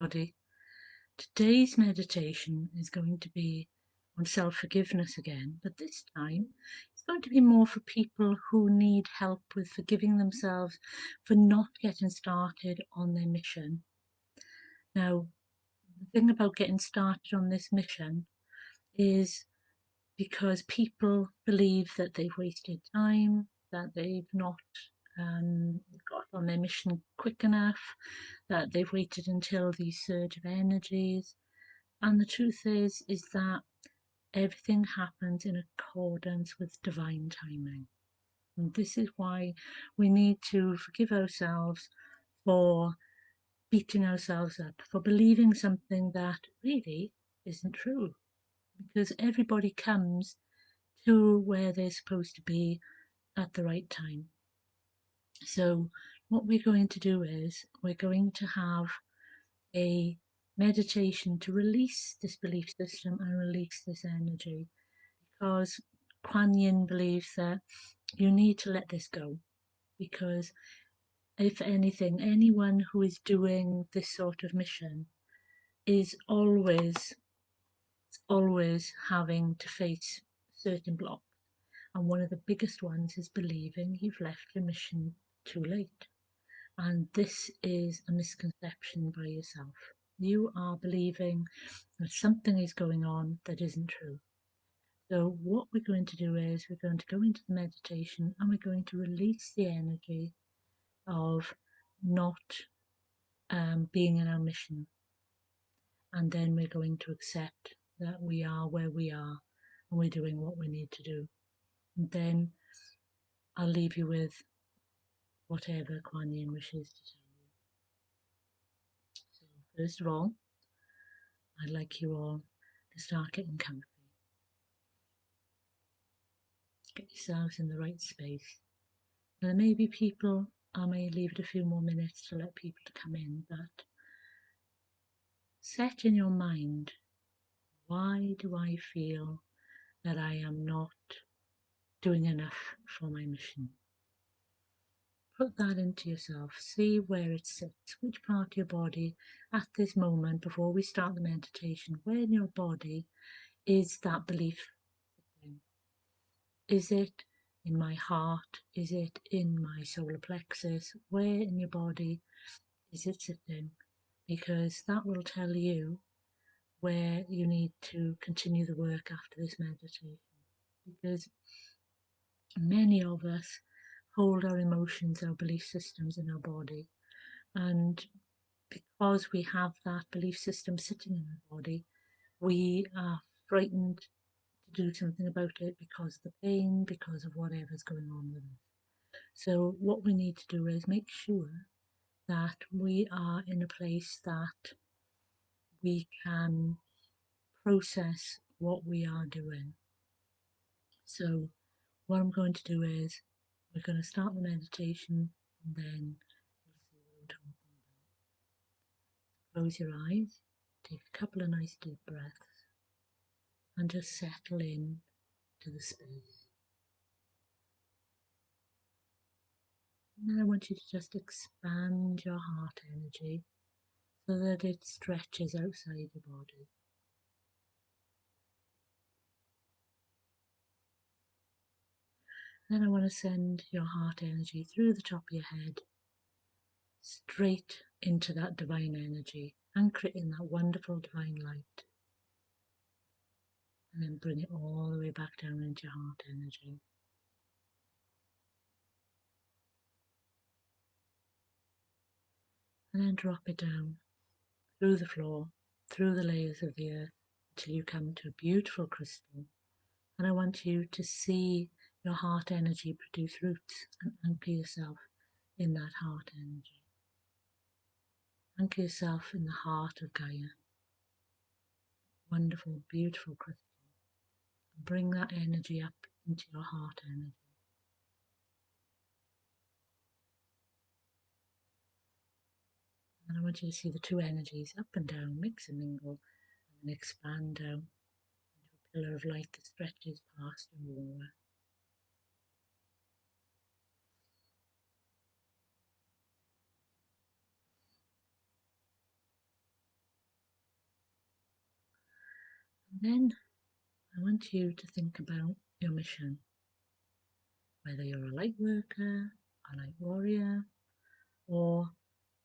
Body. Today's meditation is going to be on self-forgiveness again, but this time it's going to be more for people who need help with forgiving themselves for not getting started on their mission. Now, the thing about getting started on this mission is because people believe that they've wasted time, that they've not got on their mission quick enough, that they've waited until the surge of energies. And the truth is that everything happens in accordance with divine timing. And this is why we need to forgive ourselves for beating ourselves up, for believing something that really isn't true. Because everybody comes to where they're supposed to be at the right time. So, what we're going to do is we're going to have a meditation to release this belief system and release this energy, because Kuan Yin believes that you need to let this go, because if anything, anyone who is doing this sort of mission is always having to face certain blocks. And one of the biggest ones is believing you've left your mission too late. And this is a misconception by yourself. You are believing that something is going on that isn't true. So, what we're going to do is we're going to go into the meditation and we're going to release the energy of not being in our mission. And then we're going to accept that we are where we are and we're doing what we need to do. And then I'll leave you with whatever Kuan Yin wishes to tell you. So, first of all, I'd like you all to start getting comfy. Get yourselves in the right space. Now, there may be people, I may leave it a few more minutes to let people to come in, but set in your mind, why do I feel that I am not doing enough for my mission? Put that into yourself. See where it sits, which part of your body at this moment before we start the meditation, where in your body is that belief sitting? Is it in my heart? Is it in my solar plexus? Where in your body is it sitting? Because that will tell you where you need to continue the work after this meditation. Because many of us hold our emotions, our belief systems in our body. And because we have that belief system sitting in our body, we are frightened to do something about it because of the pain, because of whatever's going on with us. So, what we need to do is make sure that we are in a place that we can process what we are doing. So, what I'm going to do is we're going to start the meditation and then we'll see what we're talking about. Close your eyes, take a couple of nice deep breaths, and just settle in to the space. And then I want you to just expand your heart energy so that it stretches outside your body. Then I want to send your heart energy through the top of your head, straight into that divine energy, anchor it in that wonderful divine light, and then bring it all the way back down into your heart energy. And then drop it down through the floor, through the layers of the earth, until you come to a beautiful crystal. And I want you to see your heart energy produce roots and anchor yourself in that heart energy. Anchor yourself in the heart of Gaia. Wonderful, beautiful crystal. Bring that energy up into your heart energy. And I want you to see the two energies up and down, mix and mingle, and then expand down into a pillar of light that stretches past your aura. Then I want you to think about your mission, whether you're a light worker, a light warrior, or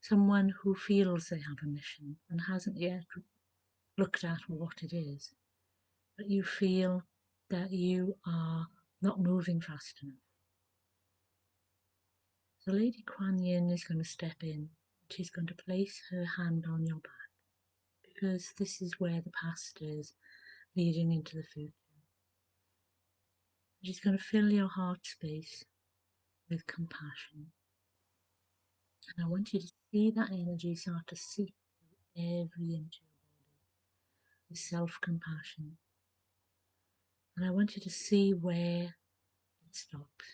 someone who feels they have a mission and hasn't yet looked at what it is, but you feel that you are not moving fast enough. So Lady Kuan Yin is going to step in. She's going to place her hand on your back because this is where the past is leading into the future. She's going to fill your heart space with compassion. And I want you to see that energy start to seep through every inch of your body with self-compassion. And I want you to see where it stops.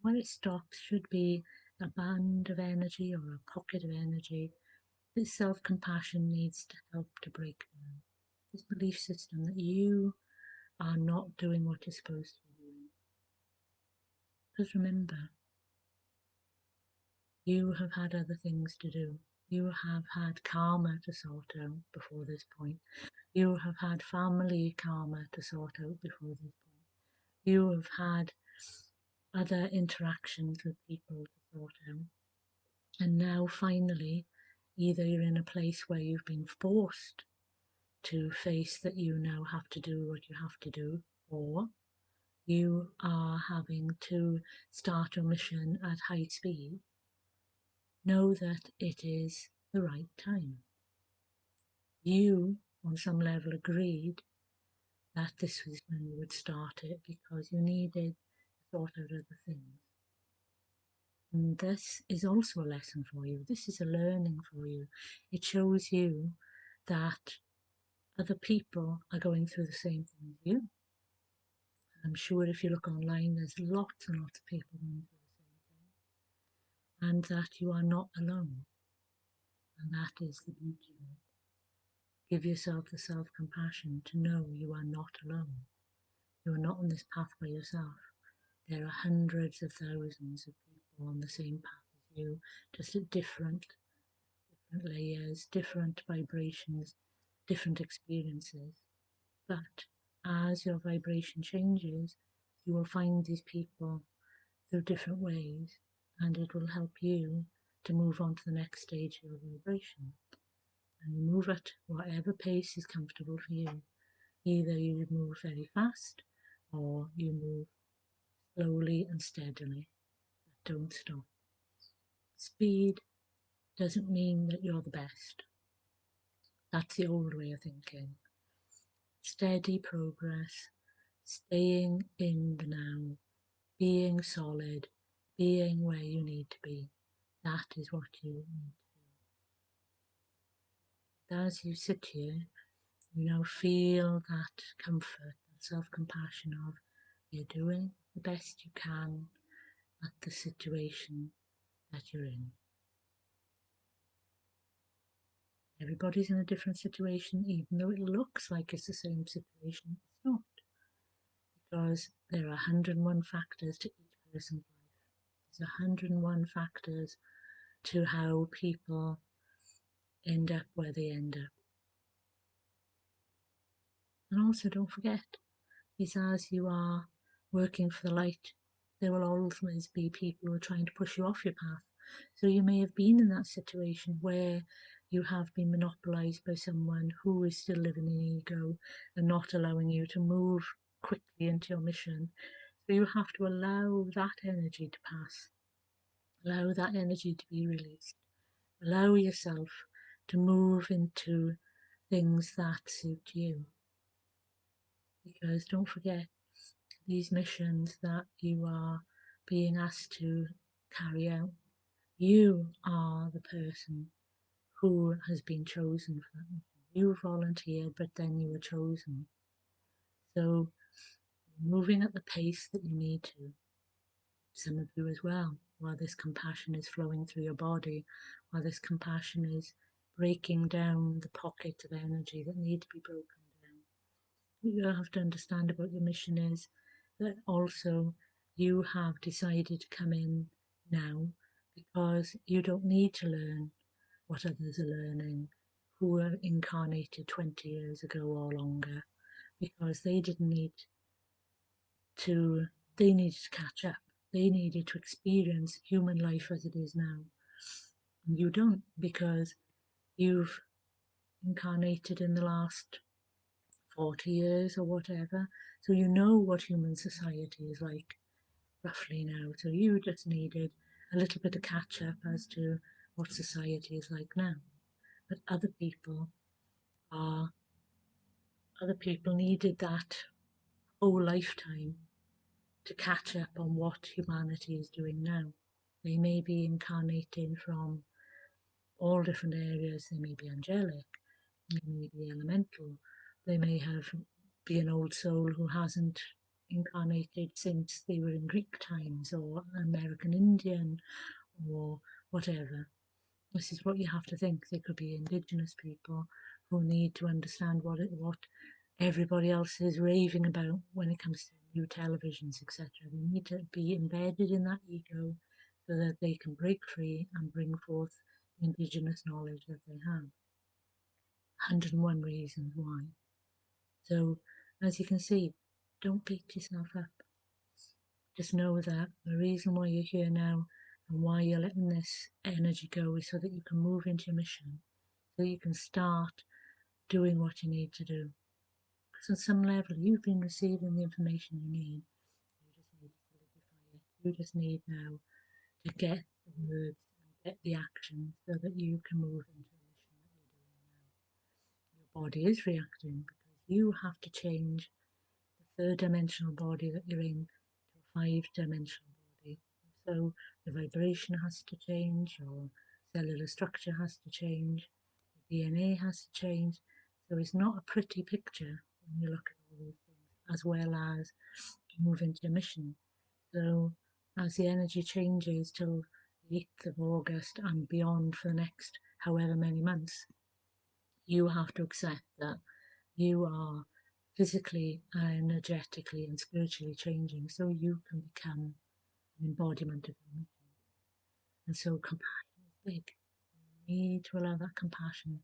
Where it stops should be a band of energy or a pocket of energy. This self-compassion needs to help to break down this belief system that you are not doing what you're supposed to be doing. Because remember, you have had other things to do. You have had karma to sort out before this point. You have had family karma to sort out before this point. You have had other interactions with people to sort out. And now finally, either you're in a place where you've been forced to face that you now have to do what you have to do, or you are having to start your mission at high speed. Know that it is the right time. You, on some level, agreed that this was when you would start it because you needed to sort out other things. And this is also a lesson for you. This is a learning for you. It shows you that other people are going through the same thing as you. I'm sure if you look online, there's lots and lots of people going through the same thing, and that you are not alone. And that is the beauty of it. Give yourself the self-compassion to know you are not alone. You are not on this path by yourself. There are hundreds of thousands of people on the same path as you, just at different layers, different vibrations, different experiences. But as your vibration changes, you will find these people through different ways, and it will help you to move on to the next stage of your vibration. And you move at whatever pace is comfortable for you. Either you move very fast or you move slowly and steadily, but don't stop. Speed doesn't mean that you're the best. That's the old way of thinking. Steady progress, staying in the now, being solid, being where you need to be. That is what you need to do. As you sit here, you now feel that comfort, that self-compassion of you're doing the best you can at the situation that you're in. Everybody's in a different situation, even though it looks like it's the same situation. It's not, because there are 101 factors to each person's life. There's 101 factors to how people end up where they end up. And also, don't forget, is as you are working for the light, there will always be people who are trying to push you off your path. So you may have been in that situation where you have been monopolized by someone who is still living in ego and not allowing you to move quickly into your mission. So you have to allow that energy to pass, allow that energy to be released, allow yourself to move into things that suit you. Because don't forget, these missions that you are being asked to carry out, you are the person who has been chosen for that mission. You volunteered, but then you were chosen. So moving at the pace that you need to, some of you as well, while this compassion is flowing through your body, while this compassion is breaking down the pockets of energy that need to be broken down. What you have to understand about your mission is that also you have decided to come in now because you don't need to learn what others are learning, who were incarnated 20 years ago or longer, because they didn't need to, they needed to catch up. They needed to experience human life as it is now. And you don't, because you've incarnated in the last 40 years or whatever. So you know what human society is like roughly now. So you just needed a little bit of catch up as to what society is like now. But are, other people needed that whole lifetime to catch up on what humanity is doing now. They may be incarnating from all different areas. They may be angelic, they may be elemental, they may have be an old soul who hasn't incarnated since they were in Greek times or American Indian or whatever. This is what you have to think. They could be indigenous people who need to understand what everybody else is raving about when it comes to new televisions, etc. They need to be embedded in that ego so that they can break free and bring forth the indigenous knowledge that they have. 101 reasons why. So, as you can see, don't beat yourself up. Just know that the reason why you're here now and why you're letting this energy go is so that you can move into your mission, so you can start doing what you need to do. Because on some level, you've been receiving the information you need. You just need to solidify it. You just need now to get the words and get the action so that you can move into the mission that you're doing now. Your body is reacting because you have to change the third dimensional body that you're in to a five-dimensional body. So the vibration has to change, your cellular structure has to change, your DNA has to change. So it's not a pretty picture when you look at all these things, as well as move into your mission. So as the energy changes till the 8th of August and beyond for the next however many months, you have to accept that you are physically, energetically, and spiritually changing so you can become an embodiment of your mission. And so compassion is big. You need to allow that compassion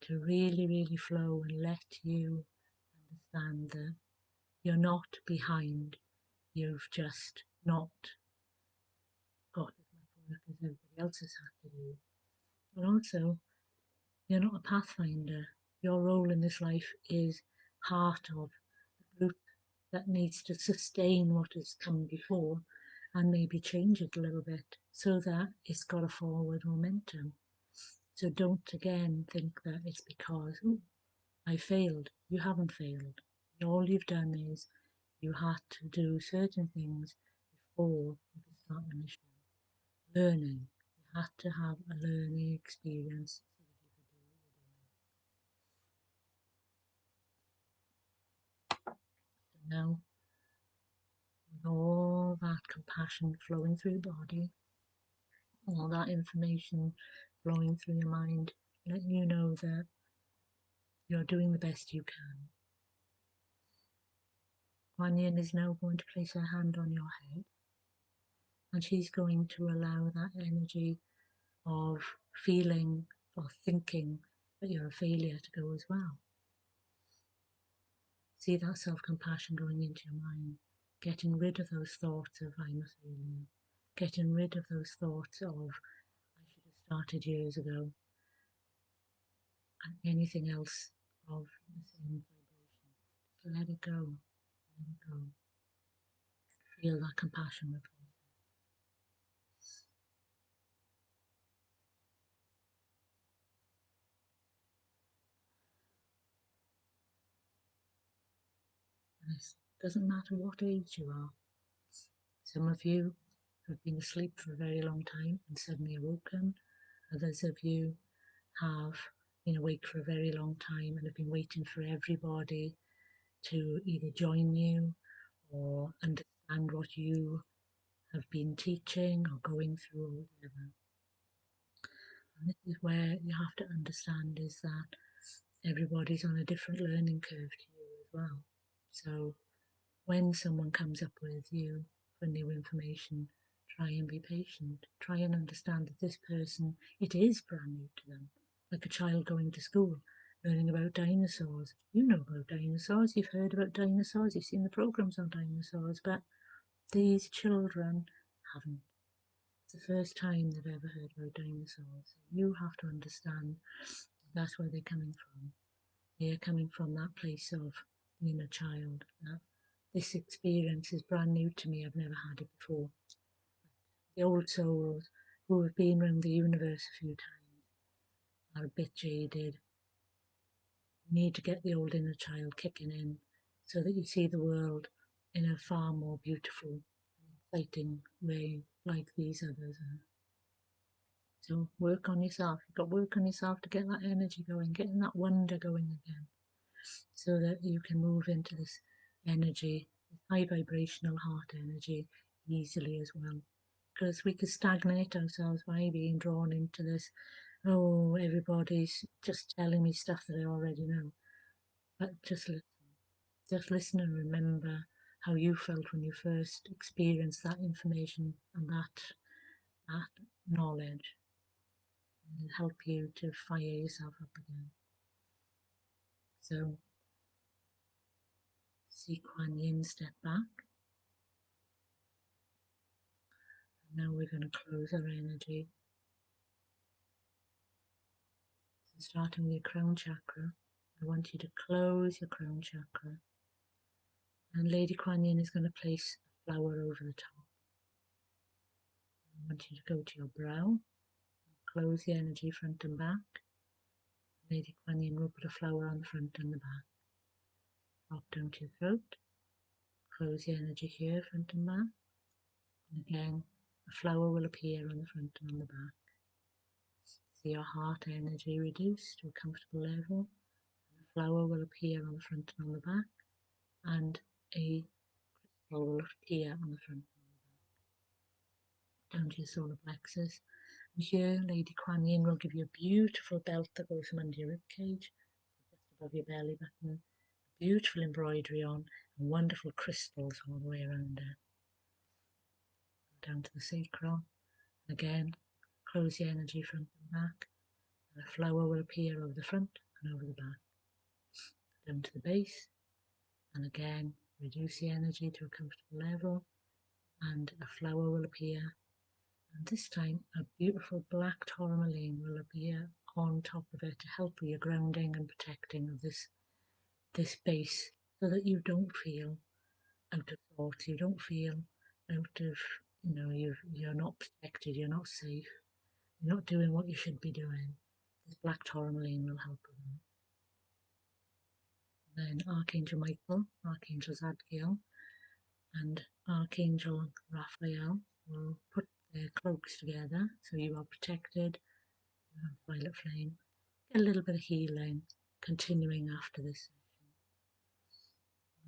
to really, really flow and let you understand that you're not behind. You've just not got as much work as everybody else has had to do. But also, you're not a pathfinder. Your role in this life is part of the group that needs to sustain what has come before and maybe change it a little bit so that it's got a forward momentum. So don't again think that it's because I failed. You haven't failed. All you've done is you had to do certain things before you could start the mission. Learning. You had to have a learning experience so that you could do what you're doing. So now, with all that compassion flowing through your body, all that information flowing through your mind, letting you know that you're doing the best you can. Kuan Yin is now going to place her hand on your head, and she's going to allow that energy of feeling or thinking that you're a failure to go as well. See that self-compassion going into your mind, getting rid of those thoughts of I'm a failure, getting rid of those thoughts of I should have started years ago, and anything else of the same vibration. Let it go, let it go. Feel that compassion replace. And it doesn't matter what age you are. Some of you have been asleep for a very long time and suddenly awoken. Others of you have been awake for a very long time and have been waiting for everybody to either join you or understand what you have been teaching or going through or whatever. And this is where you have to understand is that everybody's on a different learning curve to you as well. So when someone comes up with you for new information, try and be patient. Try and understand that this person, it is brand new to them. like a child going to school, learning about dinosaurs. You know about dinosaurs, you've heard about dinosaurs, you've seen the programs on dinosaurs, but these children haven't. It's the first time they've ever heard about dinosaurs. You have to understand that's where they're coming from. They're coming from that place of being a child. That this experience is brand new to me. I've never had it before. The old souls who have been around the universe a few times are a bit jaded. You need to get the old inner child kicking in so that you see the world in a far more beautiful, exciting way like these others are. So work on yourself. You've got to work on yourself to get that energy going, getting that wonder going again, so that you can move into this energy, this high vibrational heart energy easily as well. Because we could stagnate ourselves by being drawn into this, oh, everybody's just telling me stuff that I already know. But just listen and remember how you felt when you first experienced that information and that knowledge, and help you to fire yourself up again. So see Kuan Yin step back. Now we're going to close our energy. So starting with your crown chakra, I want you to close your crown chakra. And Lady Kuan Yin is going to place a flower over the top. I want you to go to your brow, close the energy front and back. Lady Kuan Yin will put a flower on the front and the back. Drop down to your throat, close the energy here, front and back. And again, a flower will appear on the front and on the back. See your heart energy reduce to a comfortable level. A flower will appear on the front and on the back, and a crystal will appear on the front and on the back. Down to your solar plexus. And here, Lady Kuan Yin will give you a beautiful belt that goes from under your rib cage, just above your belly button. Beautiful embroidery on, and wonderful crystals all the way around it. Down to the sacral. Again, close the energy front and back. And a flower will appear over the front and over the back. Down to the base. And again, reduce the energy to a comfortable level. And a flower will appear. And this time, a beautiful black tourmaline will appear on top of it to help with your grounding and protecting of this base, so that you don't feel out of sorts, you don't feel out of, you're not protected, you're not safe, you're not doing what you should be doing. This black tourmaline will help with that. Then Archangel Michael, Archangel Zadkiel, and Archangel Raphael will put their cloaks together so you are protected. Violet flame, get a little bit of healing continuing after this.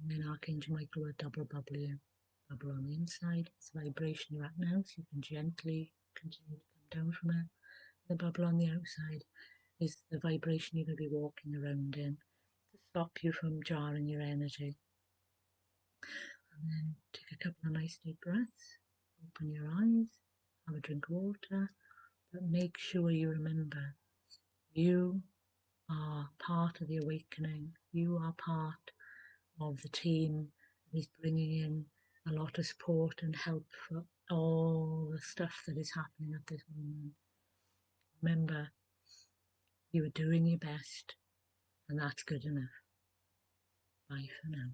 And then Archangel Michael will double bubble you. Bubble on the inside. It's the vibration you're at now, so you can gently continue to come down from it. The bubble on the outside is the vibration you're going to be walking around in to stop you from jarring your energy. And then take a couple of nice deep breaths. Open your eyes. Have a drink of water. But make sure you remember you are part of the awakening. You are part of the team that is bringing in a lot of support and help for all the stuff that is happening at this moment. Remember, you are doing your best, and that's good enough. Bye for now.